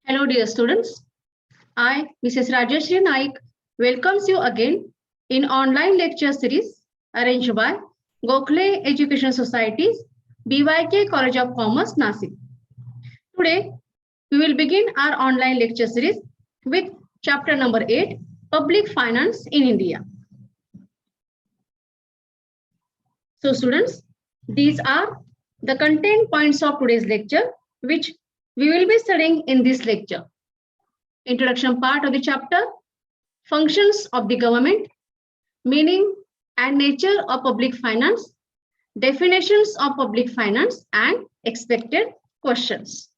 Hello, dear students. I, Mrs. Rajeshri Naik, welcomes you again in online lecture series arranged by Gokhale Education Society's BYK College of Commerce, Nasik. Today, we will begin our online lecture series with chapter number 8, Public Finance in India. So, students, these are the content points of today's lecture, which we will be studying in this lecture. Introduction part of the chapter, functions of the government, meaning and nature of public finance, definitions of public finance, and expected questions.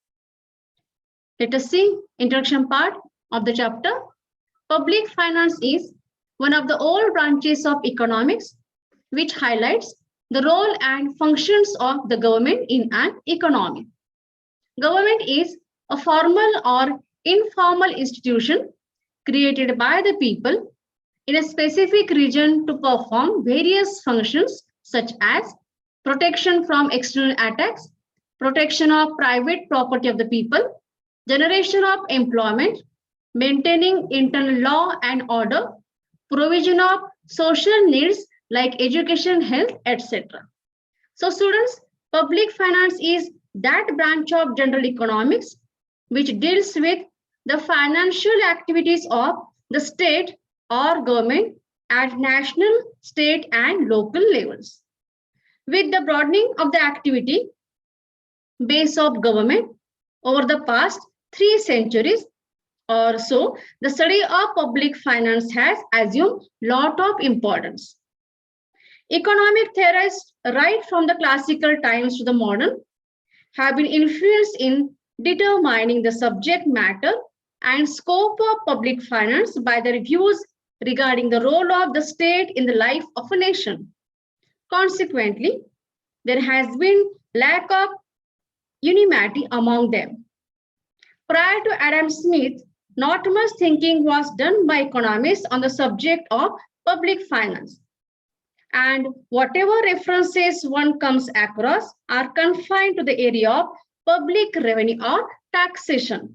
Let us see introduction part of the chapter. Public finance is one of the old branches of economics, which highlights the role and functions of the government in an economy. Government is a formal or informal institution created by the people in a specific region to perform various functions such as protection from external attacks, protection of private property of the people, generation of employment, maintaining internal law and order, provision of social needs like education, health, etc. So students, public finance is that branch of general economics which deals with the financial activities of the state or government at national, state, and local levels. With the broadening of the activity base of government over the past 3 centuries or so, the study of public finance has assumed a lot of importance. Economic theorists, right from the classical times to the modern, have been influenced in determining the subject matter and scope of public finance by their views regarding the role of the state in the life of a nation. Consequently, there has been lack of unanimity among them. Prior to Adam Smith, not much thinking was done by economists on the subject of public finance. And whatever references one comes across are confined to the area of public revenue or taxation.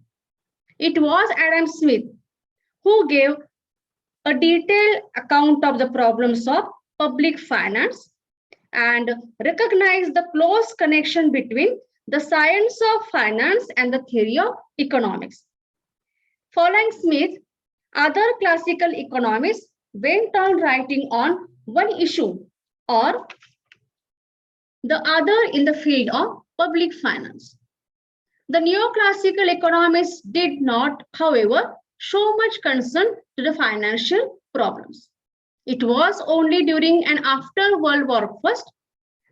It was Adam Smith who gave a detailed account of the problems of public finance and recognized the close connection between the science of finance and the theory of economics. Following Smith, other classical economists went on writing on one issue or the other in the field of public finance. The neoclassical economists did not, however, show much concern to the financial problems. It was only during and after World War I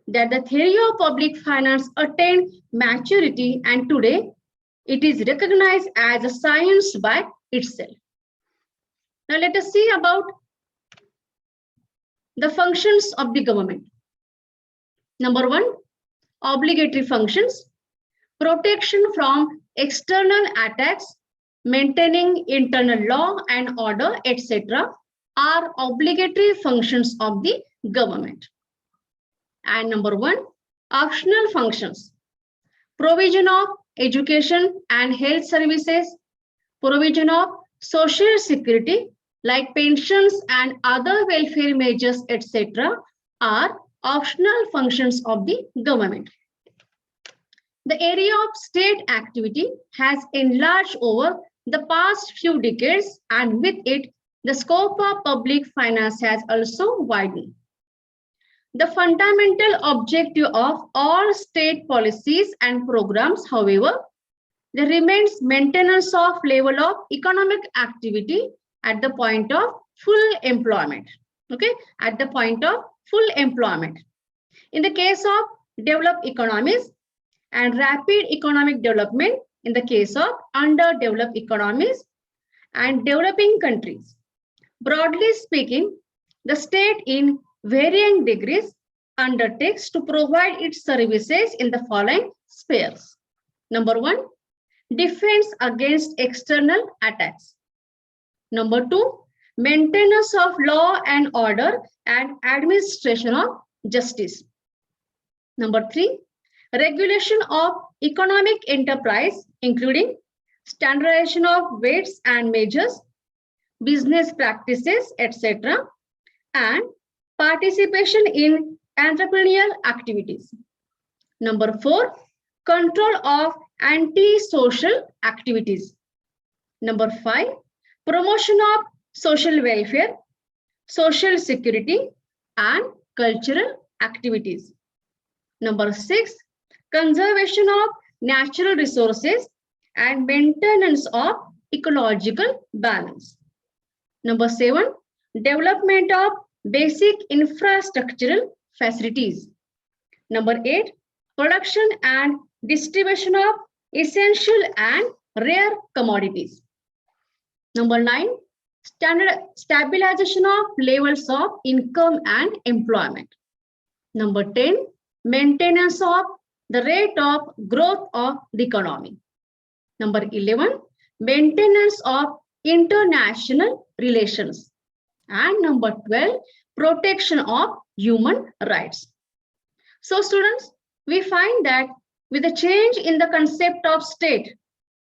that the theory of public finance attained maturity, and today it is recognized as a science by itself. Now let us see about the functions of the government. Number 1, obligatory functions. Protection from external attacks, maintaining internal law and order, etc. are obligatory functions of the government. And number 1, optional functions. Provision of education and health services, provision of social security like pensions and other welfare measures, etc. are optional functions of the government. The area of state activity has enlarged over the past few decades, and with it, the scope of public finance has also widened. The fundamental objective of all state policies and programs, however, there remains maintenance of level of economic activity at the point of full employment. Okay, at the point of full employment. In the case of developed economies, and rapid economic development in the case of underdeveloped economies and developing countries. Broadly speaking, the state in varying degrees undertakes to provide its services in the following spheres. Number 1, defense against external attacks. Number 2, maintenance of law and order and administration of justice. Number 3, regulation of economic enterprise, including standardization of weights and measures, business practices, etc., and participation in entrepreneurial activities. Number 4, control of anti-social activities. Number 5, promotion of social welfare, social security, and cultural activities. Number 6, conservation of natural resources and maintenance of ecological balance. Number 7, development of basic infrastructural facilities. Number 8, production and distribution of essential and rare commodities. Number 9, stabilization of levels of income and employment. Number 10, maintenance of the rate of growth of the economy. Number 11, maintenance of international relations. And number 12, protection of human rights. So students, we find that with a change in the concept of state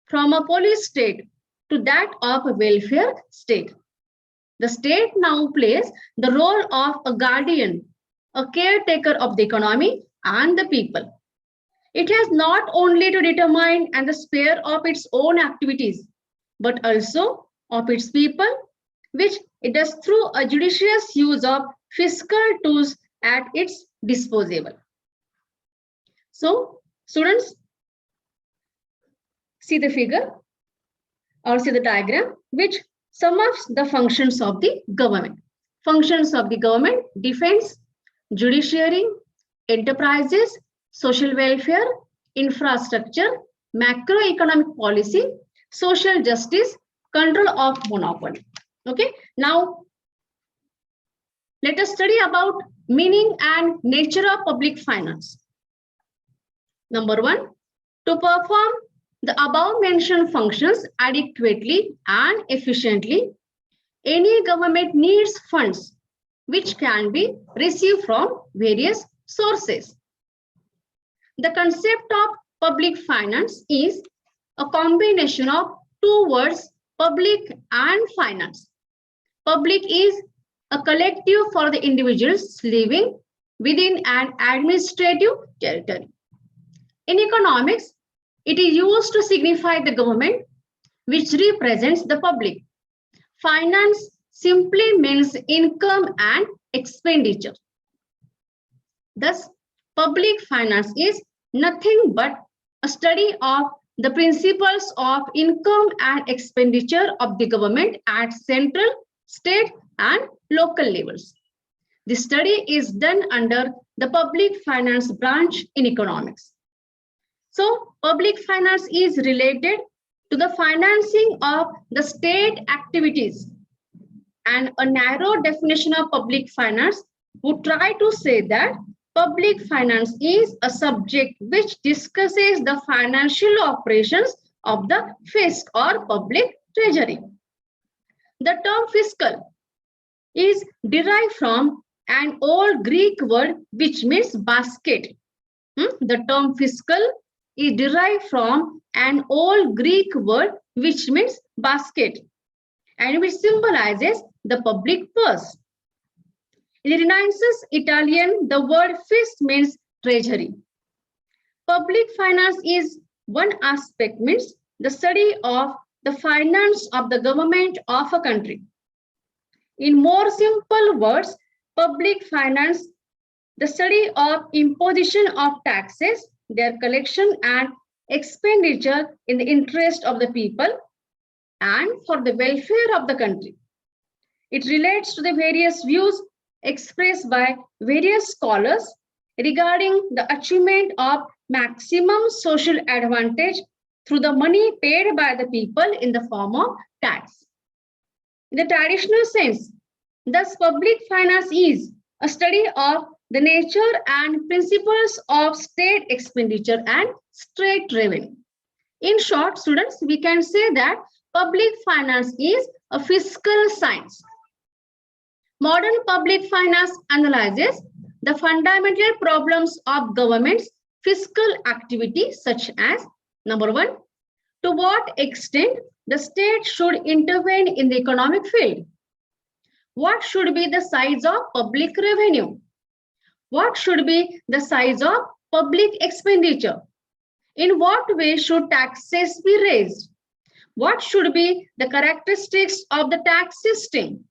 from a police state to that of a welfare state, the state now plays the role of a guardian, a caretaker of the economy and the people. It has not only to determine and the spare of its own activities, but also of its people, which it does through a judicious use of fiscal tools at its disposal. So, students, see the figure or see the diagram, which sums up the functions of the government. Functions of the government: defense, judiciary, enterprises, social welfare, infrastructure, macroeconomic policy, social justice, control of monopoly. Okay, now let us study about meaning and nature of public finance. Number 1, to perform the above mentioned functions adequately and efficiently, any government needs funds which can be received from various sources. The concept of public finance is a combination of two words, public and finance. Public is a collective for the individuals living within an administrative territory. In economics, it is used to signify the government which represents the public. Finance simply means income and expenditure. Thus, public finance is nothing but a study of the principles of income and expenditure of the government at central, state, and local levels. The study is done under the public finance branch in economics. So, public finance is related to the financing of the state activities, and a narrow definition of public finance would try to say that public finance is a subject which discusses the financial operations of the fisc or public treasury. The term fiscal is derived from an old Greek word which means basket. The term fiscal is derived from an old Greek word which means basket and which symbolizes the public purse. In the Renaissance Italian, the word fisc means treasury. Public finance is one aspect, means the study of the finance of the government of a country. In more simple words, public finance, the study of imposition of taxes, their collection and expenditure in the interest of the people and for the welfare of the country. It relates to the various views expressed by various scholars regarding the achievement of maximum social advantage through the money paid by the people in the form of tax. In the traditional sense, thus public finance is a study of the nature and principles of state expenditure and state revenue. In short, students, we can say that public finance is a fiscal science. Modern public finance analyzes the fundamental problems of governments fiscal activity such as, number one, to what extent the state should intervene in the economic field? What should be the size of public revenue? What should be the size of public expenditure? In what way should taxes be raised? What should be the characteristics of the tax system?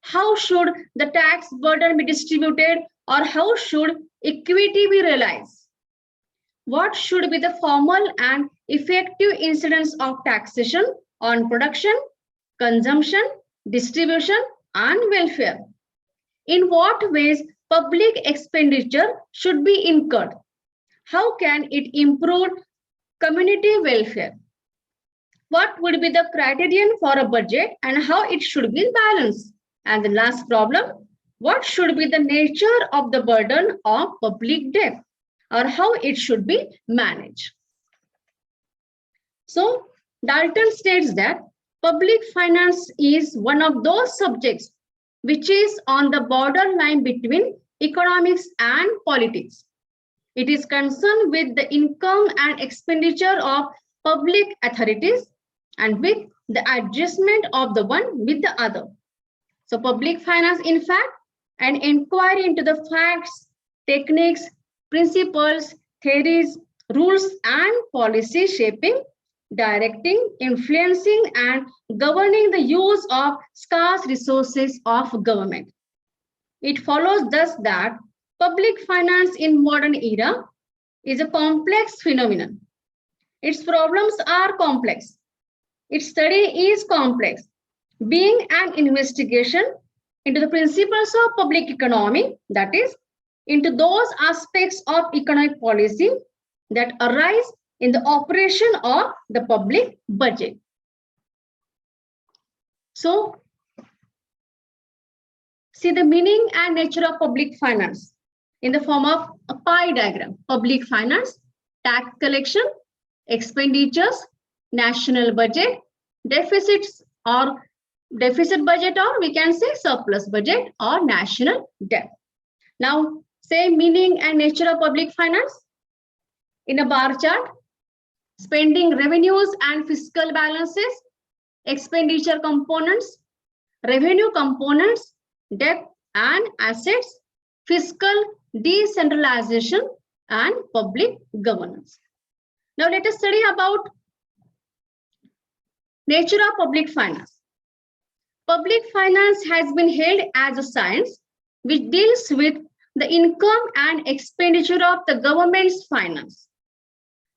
How should the tax burden be distributed, or how should equity be realized? What should be the formal and effective incidence of taxation on production, consumption, distribution, and welfare? In what ways public expenditure should be incurred? How can it improve community welfare? What would be the criterion for a budget and how it should be balanced? And the last problem, what should be the nature of the burden of public debt, or how it should be managed? So Dalton states that public finance is one of those subjects which is on the borderline between economics and politics. It is concerned with the income and expenditure of public authorities and with the adjustment of the one with the other. So public finance, in fact, an inquiry into the facts, techniques, principles, theories, rules, and policy shaping, directing, influencing, and governing the use of scarce resources of government. It follows thus that public finance in modern era is a complex phenomenon. Its problems are complex. Its study is complex, being an investigation into the principles of public economy, that is, into those aspects of economic policy that arise in the operation of the public budget. So, see the meaning and nature of public finance in the form of a pie diagram. Public finance, tax collection, expenditures, national budget, deficits or deficit budget, or we can say surplus budget or national debt. Now, say meaning and nature of public finance in a bar chart. Spending revenues and fiscal balances, expenditure components, revenue components, debt and assets, fiscal decentralization, and public governance. Now let us study about nature of public finance. Public finance has been held as a science which deals with the income and expenditure of the government's finance.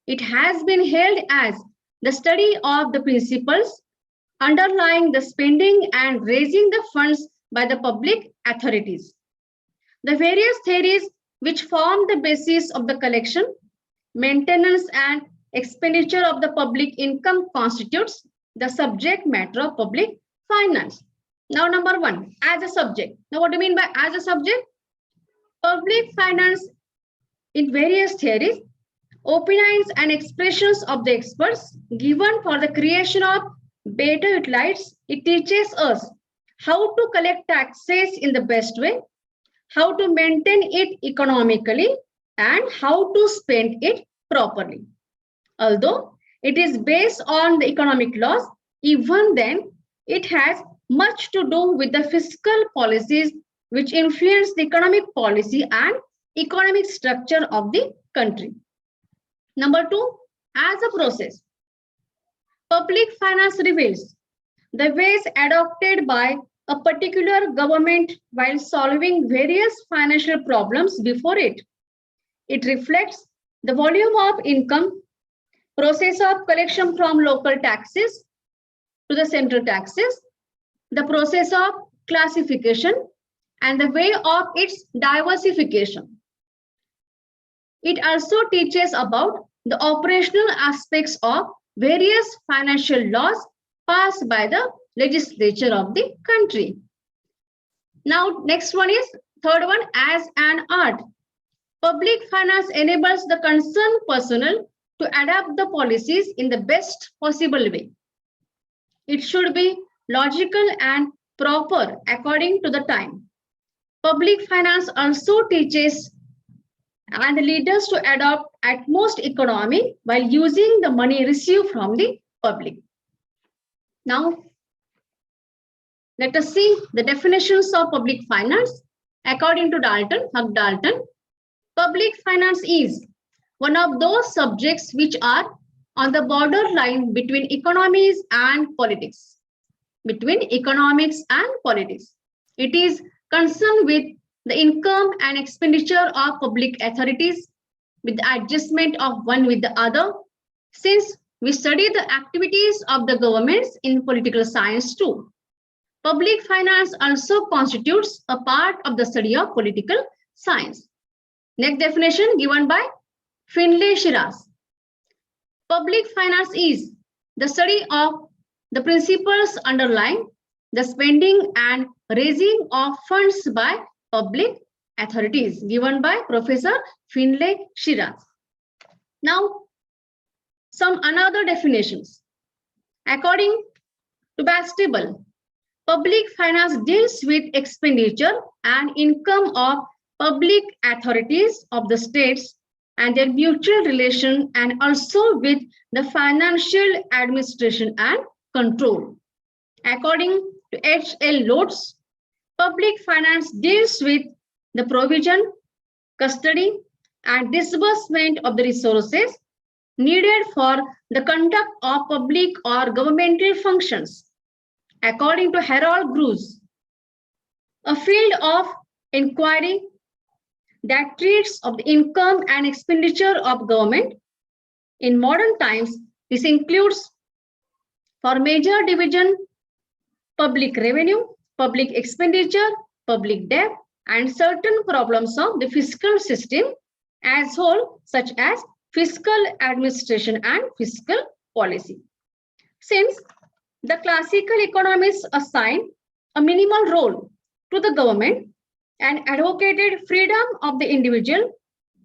It has been held as the study of the principles underlying the spending and raising the funds by the public authorities. The various theories which form the basis of the collection, maintenance, and expenditure of the public income constitutes the subject matter of public finance. Now, number one, as a subject. Now, what do you mean by as a subject? Public finance in various theories, opinions and expressions of the experts given for the creation of better utilities. It teaches us how to collect taxes in the best way, how to maintain it economically, and how to spend it properly. Although it is based on the economic laws, even then it has much to do with the fiscal policies which influence the economic policy and economic structure of the country. Number two, as a process, public finance reveals the ways adopted by a particular government while solving various financial problems before it. It reflects the volume of income, process of collection from local taxes to the central taxes, the process of classification, and the way of its diversification. It also teaches about the operational aspects of various financial laws passed by the legislature of the country. Now, next one is third one, as an art. Public finance enables the concerned personnel to adapt the policies in the best possible way. It should be logical and proper according to the time. Public finance also teaches and lead us to adopt utmost economy while using the money received from the public. Now, let us see the definitions of public finance. According to Dalton, Hugh Dalton, public finance is one of those subjects which are on the borderline between economies and politics. Between economics and politics. It is concerned with the income and expenditure of public authorities, with the adjustment of one with the other, since we study the activities of the governments in political science too. Public finance also constitutes a part of the study of political science. Next definition given by Finlay Shiraz. Public finance is the study of the principles underlying the spending and raising of funds by public authorities, given by Professor Finlay Shiraz. Now, some another definitions. According to Bastable, public finance deals with expenditure and income of public authorities of the states and their mutual relation, and also with the financial administration and control. According to H.L. Lotz, public finance deals with the provision, custody, and disbursement of the resources needed for the conduct of public or governmental functions. According to Harold Groos, a field of inquiry that treats of the income and expenditure of government. In modern times, this includes for major division, public revenue, public expenditure, public debt, and certain problems of the fiscal system as whole, such as fiscal administration and fiscal policy. Since the classical economists assign a minimal role to the government and advocated freedom of the individual,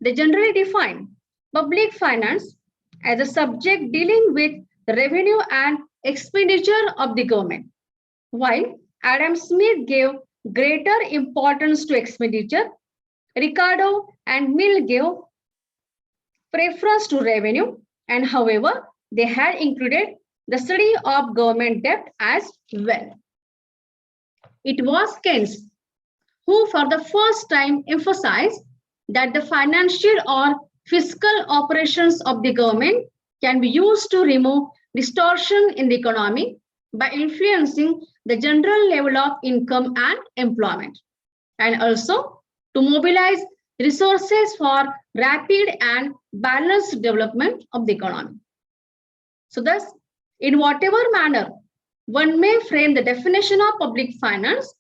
they generally define public finance as a subject dealing with the revenue and expenditure of the government, while Adam Smith gave greater importance to expenditure. Ricardo and Mill gave preference to revenue, and however, they had included the study of government debt as well. It was Keynes who for the first time emphasized that the financial or fiscal operations of the government can be used to remove distortion in the economy by influencing the general level of income and employment, and also to mobilize resources for rapid and balanced development of the economy. So thus, in whatever manner one may frame the definition of public finance,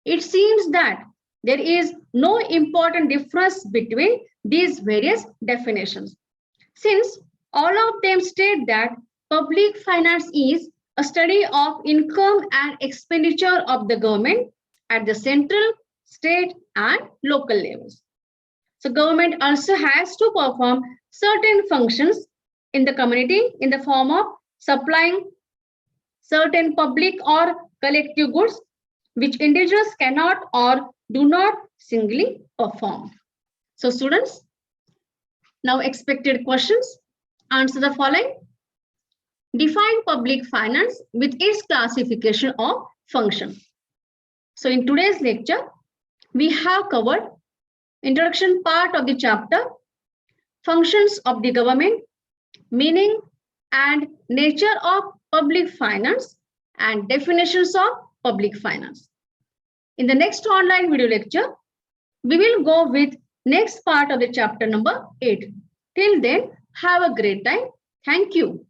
it seems that there is no important difference between these various definitions, since all of them state that public finance is a study of income and expenditure of the government at the central, state, and local levels. So government also has to perform certain functions in the community in the form of supplying certain public or collective goods which individuals cannot or do not singly perform. So students, now expected questions. Answer the following. Define public finance with its classification of function. So in today's lecture, we have covered introduction part of the chapter, functions of the government, meaning and nature of public finance, and definitions of public finance. In the next online video lecture, we will go with next part of the chapter number 8. Till then, have a great time. Thank you.